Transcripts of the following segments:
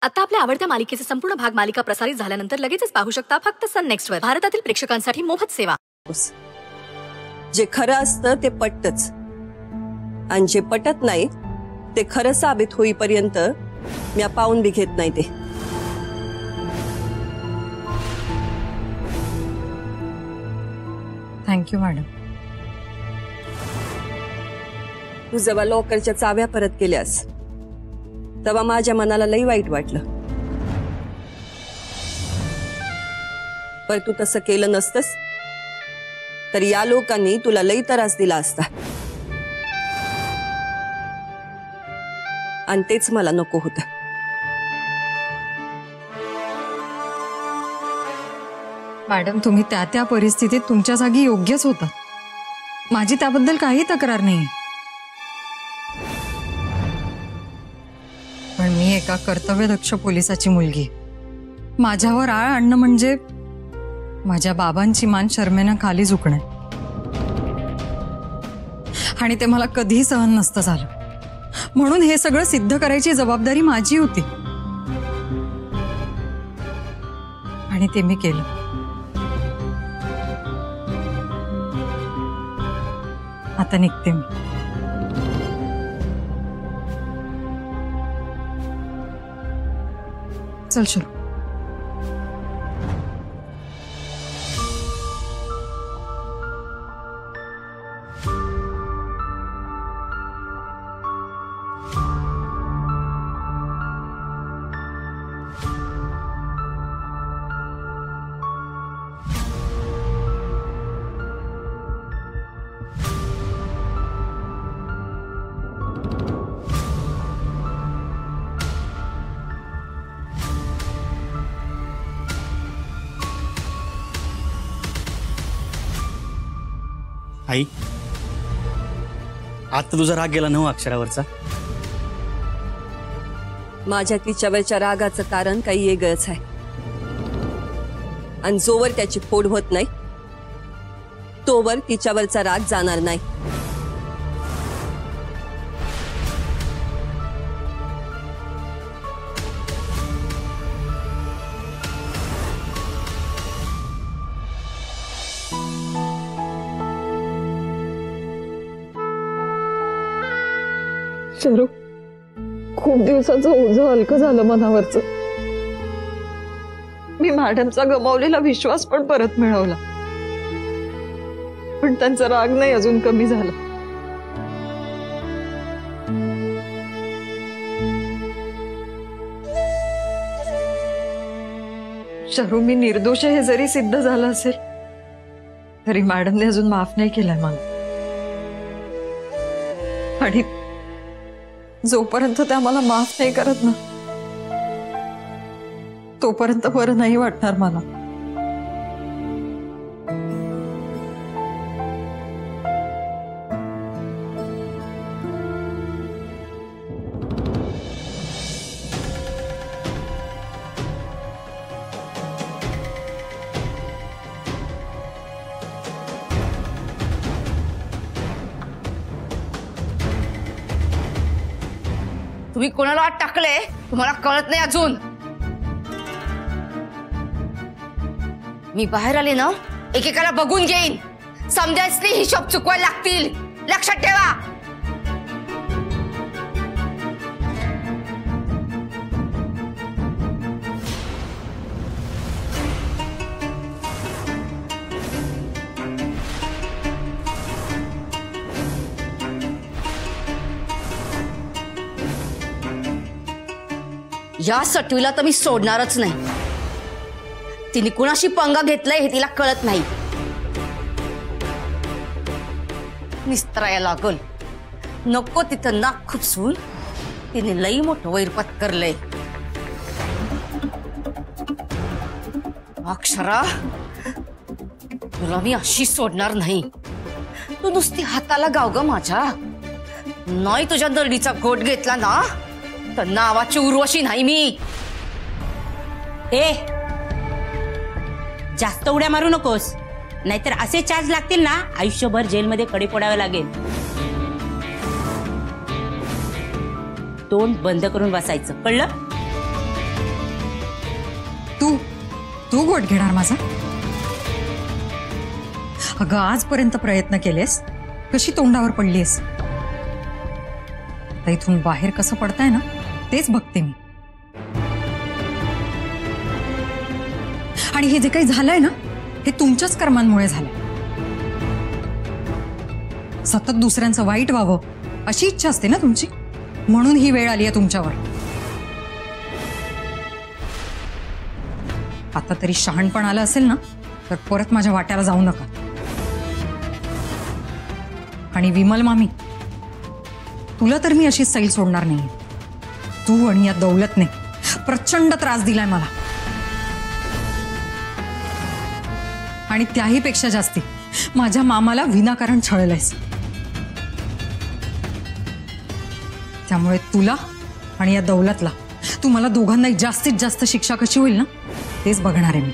आता आपल्या आवडत्या मालिकेचे संपूर्ण भाग मालिका प्रसारित झाल्यानंतर लगेचच पाहू शकता फक्त सन नेक्स्ट वर. भारतातील प्रेक्षकांसाठी मोफत सेवा. जे खरं असतं ते पटतच आणि जे पटत नाही ते खरं साबित होईपर्यंत मी पाहून बी घेत नाही. ते थँक्यू मॅडम. तू जेव्हा लॉकरच्या चाव्या परत केल्यास तेव्हा माझ्या मनाला लई वाईट वाटलं. पण तू तसं केलं नसतंस तर या लोकांनी तुला लई त्रास दिला असता आणि तेच मला नको होतं. मॅडम तुम्ही त्या परिस्थितीत तुमच्या जागी योग्यच होता. माझी त्याबद्दल काही तक्रार नाही. पण मी एका कर्तव्यदक्ष पोलिसाची मुलगी. माझ्यावर आळ आणणं म्हणजे माझ्या बाबांची मान शर्मेनं खाली झुकणं आणि ते मला कधीही सहन नसतं झालं. म्हणून हे सगळं सिद्ध करायची जबाबदारी माझी होती आणि ते मी केलं. आता निघते मी. चल शुरू. आई आता तुझा राग गेला ना अक्षरावरचा. माझ्या तिच्यावरच्या रागाचं कारण काही वेगळंच आहे आणि जोवर त्याची फोड होत नाही तोवर तिच्यावरचा राग जाणार नाही. शरू खूप दिवसाचं ओझं हलकं झालं मनावरचं. मी मॅडमचा गमावलेला विश्वास पण परत मिळवला पण त्यांचा राग नाही अजून कमी झाला. शरू मी निर्दोष हे जरी सिद्ध झालं असेल तरी मॅडमने अजून माफ नाही केलंय मला. आणि जोपर्यंत त्या मला माफ नाही करत ना तोपर्यंत बरं नाही वाटणार मला. तुम्ही कोणाला आत टाकले तुम्हाला कळत नाही अजून. मी बाहेर आले ना एकेकाला बघून घेईन. समजायच नाही हिशोब चुकवायला लागतील. लक्षात ठेवा. या सटवीला तर मी सोडणारच नाही. तिने कुणाशी पंगा घेतलाय हे तिला कळत नाही. निस्त्राया लागल. नको तिथं नाक खुपसून तिने लई मोठं वैरपात करलंय. अक्षरा तुला मी अशी सोडणार नाही. तू नुसती हाताला गाव ग माझ्या. नाही तुझ्या दरडीचा घोट घेतला ना तर नावाची उर्वशी नाही मी. जास्त उड्या मारू नकोस नाहीतर असे चार्ज लागतील ना आयुष्यभर जेलमध्ये कडे पडावे लागेल. तोंड बंद करून बसायचं कळलं. तू तू गोट घेणार माझा? अगं आजपर्यंत प्रयत्न केलेस, कशी तोंडावर पडलीस. आता इथून बाहेर कसं पडताय ना तेच बघते मी. आणि हे जे काही झालंय ना हे तुमच्याच कर्मांमुळे झालंय. सतत दुसऱ्यांचं वाईट व्हावं अशी इच्छा असते ना तुमची, म्हणून ही वेळ आली आहे तुमच्यावर. आता तरी शहाणपण आलं असेल ना तर परत माझ्या वाट्याला जाऊ नका. आणि विमल मामी, तुला तर मी अशी सैल सोडणार नाही. तू आणि या दौलतने प्रचंड त्रास दिलाय मला, आणि त्याही पेक्षा जास्ती माझ्या मामाला विनाकारण छळलंयस. त्यामुळे तुला आणि या दौलतला, तुम्हाला दोघांनाही जास्तीत जास्त शिक्षा कशी होईल ना तेच बघणार आहे मी.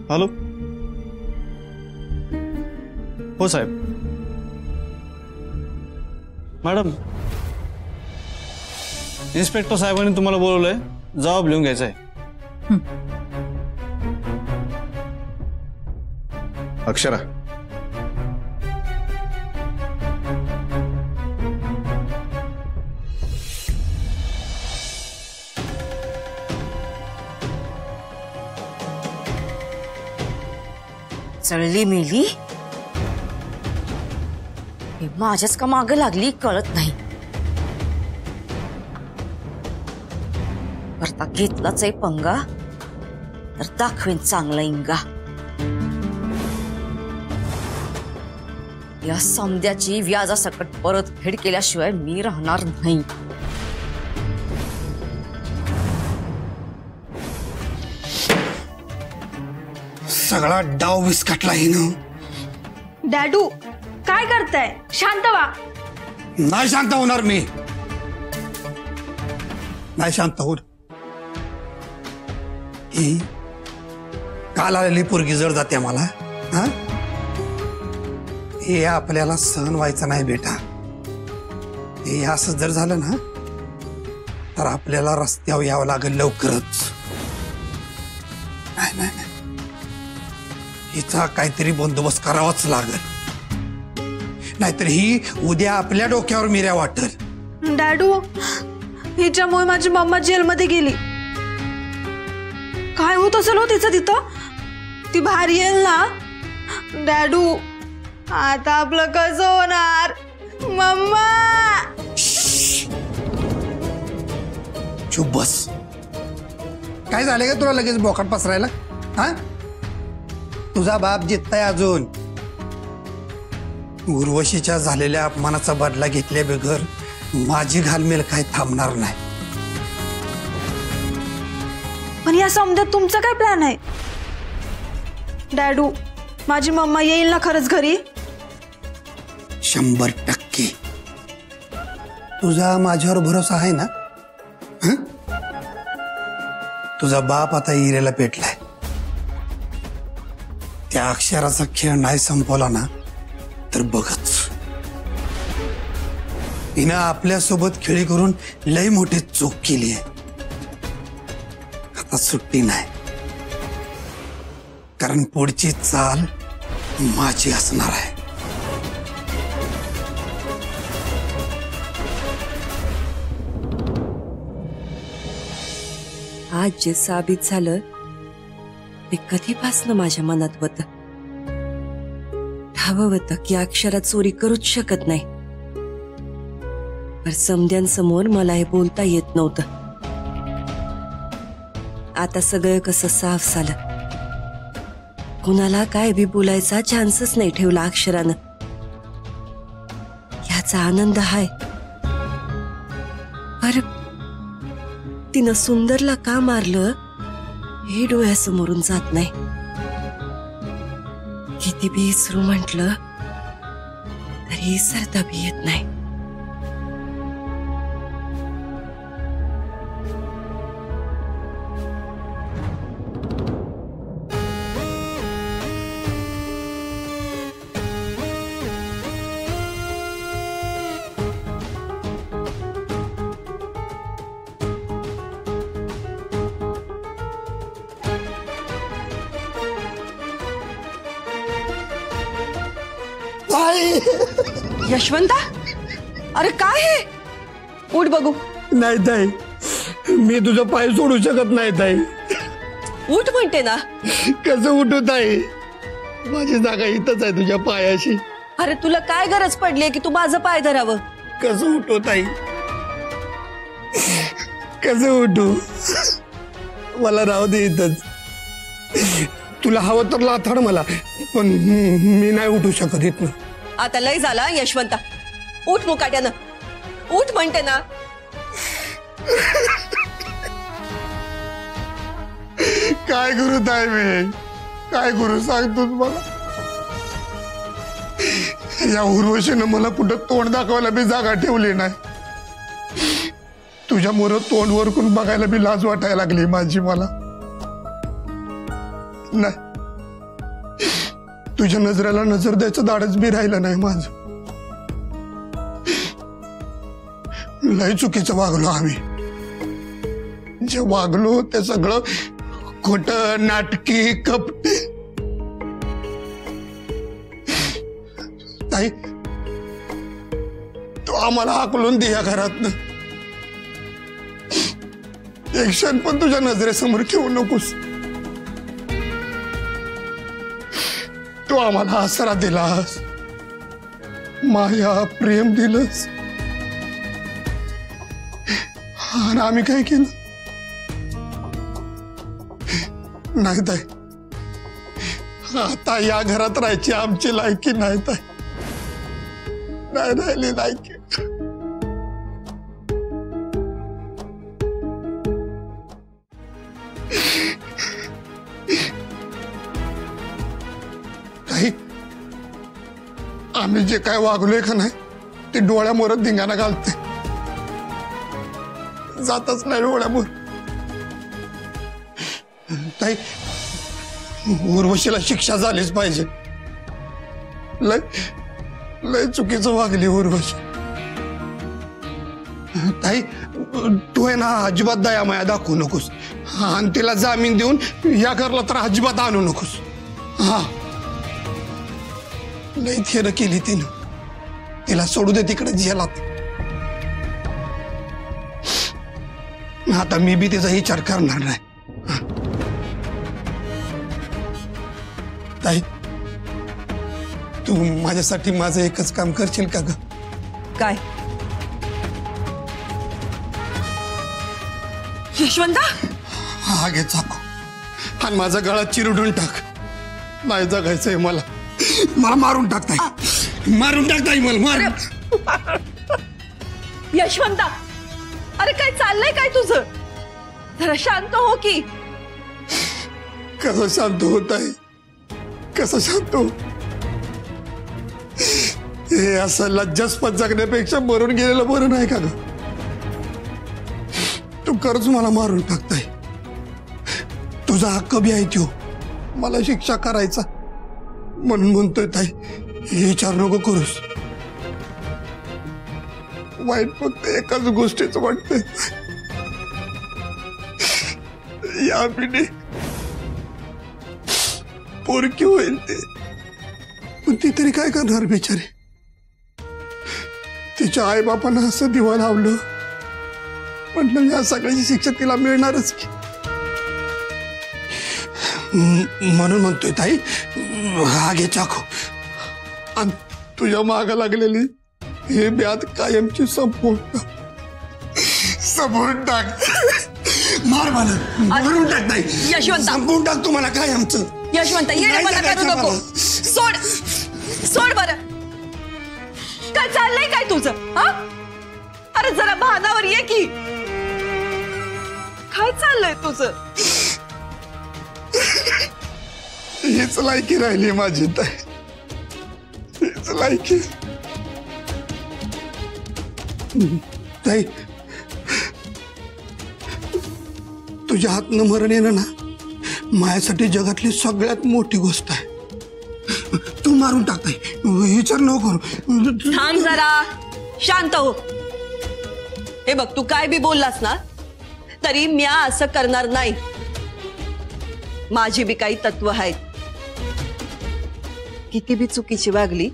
हॅलो. हो साहेब. मॅडम, इन्स्पेक्टर साहेबांनी तुम्हाला बोलवलंय, जबाब लिहून घ्यायचा आहे. अक्षरा, चळली मेली, ही माझ्याच का माग लागली कळत नाही. करता घेतलाच आहे पंगा तर दाखवेन चांगला इंगा. या समद्याची व्याजासकट परतफेड केल्याशिवाय मी राहणार नाही. सगळा डाव विस्कटला हिनं. डॅडू काय करताय? शांत व्हा. नाही शांत होणार मी, नाही शांत होणार. ही काल आलेली पोरगी जड जाते मला. हा, हे आपल्याला सहन व्हायचं नाही बेटा. हे असं जर झालं ना तर आपल्याला रस्त्यावर यावं लागेल लवकरच. नाही नाही, हिचा काहीतरी बंदोबस्त करावाच लागेल, नाहीतर ही उद्या आपल्या डोक्यावर मिऱ्या वाटेल. डॅडू, हिच्यामुळे माझी मम्मा जेलमध्ये गेली. काय होत असेल हो तिचं तिथं? ती बाहेर येईल ना. डॅडू, आता आपलं कसं होणार? मम्मा, चुप बस. काय झालं का तुला लगेच बोकाट पसरायला? हा, तुझा बाप जितताय अजून. उर्वशीच्या झालेल्या अपमानाचा बदला घेतल्या बेगर माझी घालमेल काय थांबणार नाही. पण या समजात तुमचा काय प्लॅन आहे? डॅडू, माझी मम्मा येईल ना खरंच घरी? 100% तुझा माझ्यावर भरोसा आहे ना? तुझा बाप आता हिरेला पेटलाय. त्या अक्षराचा खेळ नाही संपवला ना तर बघच. हिनं आपल्यासोबत खेळी करून लय मोठी चूक केली आहे. आता सुट्टी नाही, कारण पुढची चाल माझी असणार आहे. आज जे साबित झालं ते कधीपासनं माझ्या मनात होतं. ठावं होतं की अक्षरा चोरी करूच शकत नाही, पण समद्यांसमोर मला हे बोलता येत नव्हतं. आता सगळं कसं साफ झालं. कुणाला काय बी बोलायचा चान्सच नाही ठेवला अक्षरानं. याचा आनंद हाय. पर तिनं सुंदरला का मारलं हे डोळ्यासमोरून जात नाही. किती बी इसरू म्हटलं तरी ही सरता बी येत नाही. यशवंता, अरे काय हे? उठ बघू. नाही ताई, मी तुझा पाय सोडू शकत नाही ताई. उठ म्हणते ना. कसं उठू ताई? माझी जागा इथंच आहे तुझ्या पायाशी. अरे तुला काय गरज पडली की तू माझं पाय धरावं? कसं उठू ताई? कसं उठू? मला राहू दे इथंच. तुला हवं तर लाथाड मला, पण मी नाही उठू शकत इथनं. आता लय झाला यशवंता. उठ मुकाट्यानं. उठ म्हणते ना. काय करू ताई मी? काय करू सांगतोस मला? या उर्वशीनं मला कुठं तोंड दाखवायला बी जागा ठेवली नाही. तुझ्या मोर तोंड वरकून बघायला बी लाज वाटायला लागली माझी मला. नाही, तुझ्या नजरेला नजर द्यायचं धाडच बी राहिलं नाही माझं. लय चुकीचं वागलो आम्ही. जे वागलो ते सगळं खोट, नाटकी, कपटी. ताई, तू आम्हाला हाकलून दे या घरातनं. एक क्षण पण तुझ्या नजरेसमोर ठेवू नकोस. तू आम्हाला आसरा दिलास, माया, प्रेम दिलंस, आणि आम्ही काय केलं? नाही ताई, आता या घरात राहायची आमची लायकी नाही ताई. नाही राहिली लायकी. ताई, आम्ही जे काय वागलोय का नाही ते डोळ्यामोर धिंगाणा घालते. जातच नाही डोळ्यामोर. ताई, उर्वशीला शिक्षा झालीच पाहिजे. लय लय चुकीचं वागली उर्वशी. ताई, तू आहे ना अजिबात दयामाया दाखवू नकोस, आणि तिला जामीन देऊन या घरला तर अजिबात आणू नकोस. हा, लय थेर केली तिनं. तिला सोडू दे तिकडे जेलात. आता मी बी तिचा विचार करणार नाही. ताई, तू माझ्यासाठी माझं एकच काम करशील का ग? काय? यशवंता, हा घे चाकू आणि माझा गळा चिरडून टाक. नाही जगायचंय मला. मला मारून टाकताय. मारून टाकताय मला. मार. यशवंता, अरे काय चाललंय काय तुझं? जरा शांत हो की. कसं शांत होत आहे? कसं शांत हो? हे असं लज्जास्पद जगण्यापेक्षा मरून गेलेलं बरं नाही का ग? तू खरंच मला मारून टाकताय. तुझा हक्क बी आहे त्यो मला शिक्षा करायचा, म्हणून म्हणतोय ताई, हे विचार नको करूस. वाईट फक्त एकाच गोष्टीच वाटतंय. या पिढी पोरकी होईल ते, पण ती तरी काय करणार बिचारी? तिच्या आई बापांना असं दिवा लावलं, म्हटलं या सगळ्याची शिक्षा तिला मिळणारच की. म्हणून म्हणतोय ताई, हा घे चाकू आणि तुझ्या माग लागलेली हे ब्यात कायमची संपवून टाक. मार मला, मारून टाक ताई. यशवंता, संपवून टाक तुम्हाला कायमचं. यशवंता, ये मला करू नको. सोड, सोड बरं. काय चाललंय काय तुझं? हा, अरे जरा भानावर ये की. काय चाललंय तुझं? हीच लायकी राहिली माझी ताई, हीच लायकी. ताई तुझ्या हातनं मरण येणं ना माझ्यासाठी जगातली सगळ्यात मोठी गोष्ट आहे. तू मारून टाकताय विचार नको करू. थांब जरा, शांत हो. हे बघ, तू काय बी बोललास ना तरी म्या असं करणार नाही. माझी बी काही तत्व आहेत. किती बी चुकीची वागली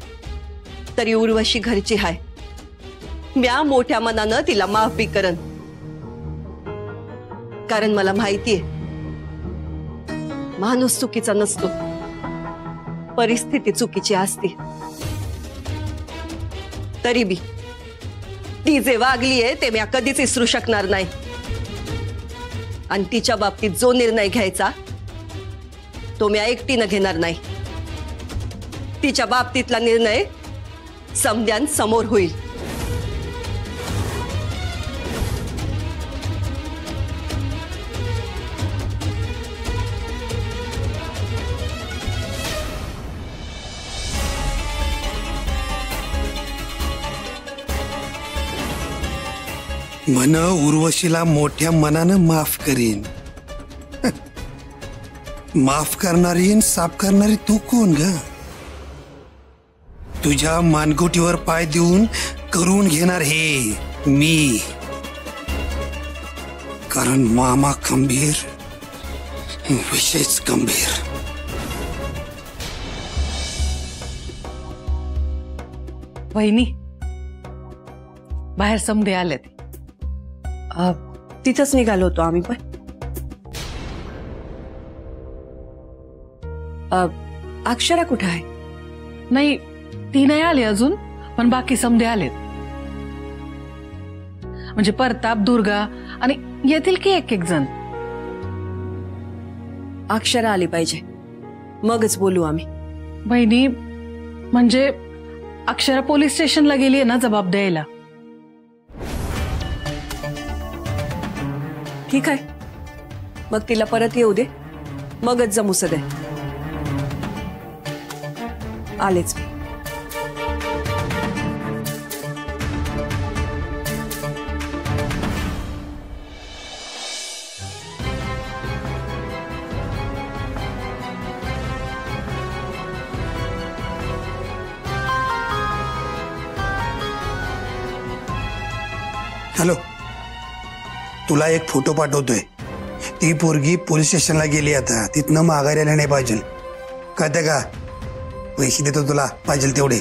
तरी उर्वशी घरची हाय. म्या मोठ्या मनानं तिला माफ बी करन. कारण मला माहितीये माणूस चुकीचा नसतो, परिस्थिती चुकीची असते. तरी बी ती जे वागलीये ते म्या कधीच विसरू शकणार नाही. आणि तिच्या बाबतीत जो निर्णय घ्यायचा तो म्या एकटीनं घेणार नाही. तिच्या बाबतीतला निर्णय समोर होईल. मन उर्वशीला मोठ्या मनानं माफ करीन. माफ करणारी आणि साफ करणारी तू कोण ग? तुझ्या मानगुटीवर पाय देऊन करून घेणार हे मी. कारण मामा खंबीर, विशेष गंभीर. वहिनी बाहेर समधे आलेत. तिथंच निघालो होतो आम्ही पण. अक्षरा कुठं आहे? नाही, ती नाही आली अजून, पण बाकी समधे आलेत. म्हणजे परताप, दुर्गा आणि येतील की एक एक जण. अक्षरा आली पाहिजे मगच बोलू आम्ही. बहिणी, म्हणजे अक्षरा पोलीस स्टेशनला गेली ना जबाब द्यायला. ठीक आहे, मग तिला परत येऊ दे, मगच जमू सदे. आलेच. हॅलो, तुला एक फोटो पाठवतोय. ती पोरगी पोलीस स्टेशनला गेली, आता तिथनं माघारी आल्या नाही पाहिजे. कळतंय का? पैसे देतो तुला, पाहिजे तेवढे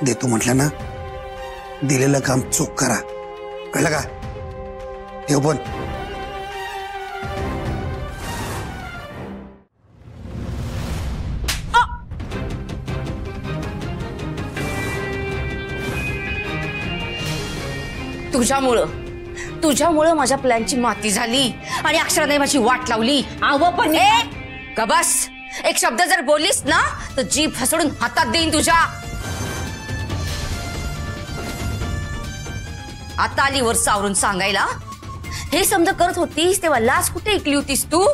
देतो म्हटलं ना. दिलेलं काम चूक करा, कळलं का? ठेव पण. तुझ्यामुळं माझ्या प्लॅनची माती झाली आणि अक्षराने माझी वाट लावली. पण का बस, एक शब्द जर बोललीस ना तर जीभ हसडून हातात देईन तुझ्या. आता आली वर सावरून सांगायला. हे समजा करत होतीस तेव्हा लाज कुठे ऐकली होतीस तू?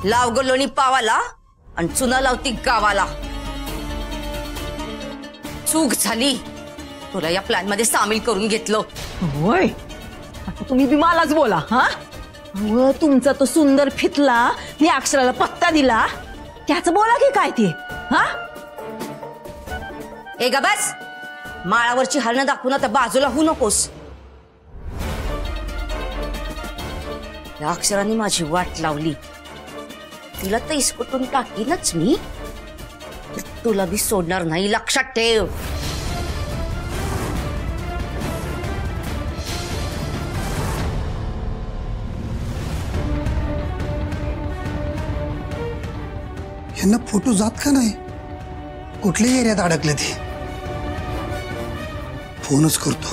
लाव गलोनी पावाला आणि चुना लावती गावाला. चूक झाली, तुला या प्लॅन मध्ये सामील करून घेतलं. होय, आता तुम्ही बी मलाच बोला. हा, व तुमचा तो सुंदर फितला मी अक्षराला पत्ता दिला, त्याच बोला की काय ते. हा, ए ग बस, माळावरची हरणं दाखवून आता बाजूला होऊ नकोस. या अक्षराने माझी वाट लावली, तिला तर इसकटून टाकीनच मी. तुला बी सोडणार नाही, लक्षात ठेव. यांना फोटो जात का नाही? कुठल्याही एरियात अडकले ते. फोनच करतो.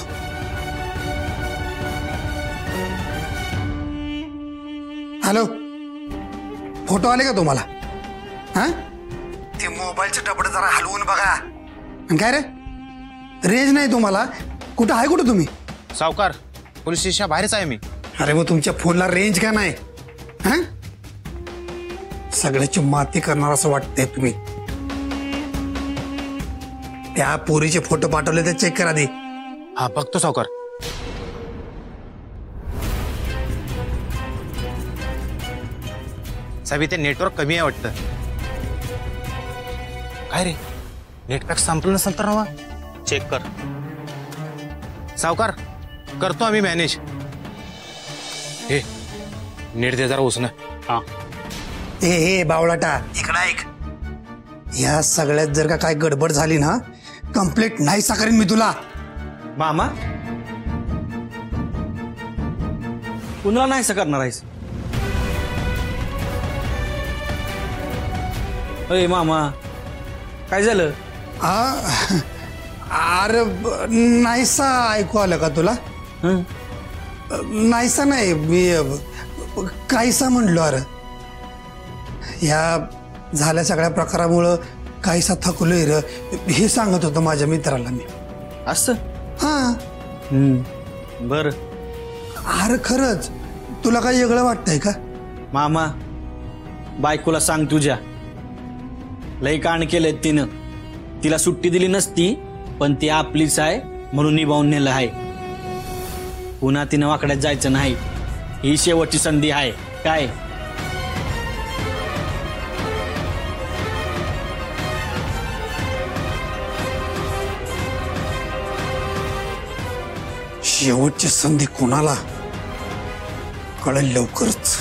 हॅलो, फोटो आले का तुम्हाला? हा, ते मोबाईलचं टपड जरा हलवून बघा. काय रे, रेंज नाही तुम्हाला? कुठं आहे, कुठं तुम्ही? सावकार, पोलीस स्टेशन बाहेरच आहे मी. अरे मग तुमच्या फोनला रेंज का नाही? हा, सगळ्याची माती करणार असं वाटतंय तुम्ही. त्या पोरीचे फोटो पाठवले ते चेक करा दे. हा बघतो सावकार. साहेब इथे नेटवर्क कमी आहे वाटतं. काय रे नेटपॅक संपलं नसेल तर नवा चेक कर. सावकार करतो आम्ही मॅनेज. हे नेट दे जरा उसनं. हा ए बावळाटा इकडं ऐक. या सगळ्यात जर का काय गडबड झाली ना कंप्लीट नाही साकारीन मी तुला. मामा कुणाला नाही करणार आहेस? अरे मामा काय झालं? अरे नाहीसा ऐकू आलं का तुला? नाहीसा नाही मी काहीसा म्हणलो. अरे या झाल्या सगळ्या प्रकारामुळं काहीसा थकलोय र हे सांगत होतं माझ्या मित्राला मी. असं? हा बर. अरे खरंच तुला काही वेगळं वाटतंय का? मामा बायकोला सांग तुझ्या लई कांड केलंय तिनं. तिला सुट्टी दिली नसती पण ती आपलीच आहे म्हणून निभावून नेलं आहे. पुन्हा तिनं वाकड्यात जायचं नाही. ही शेवटची संधी आहे. काय शेवटची संधी कोणाला कळेल लवकरच.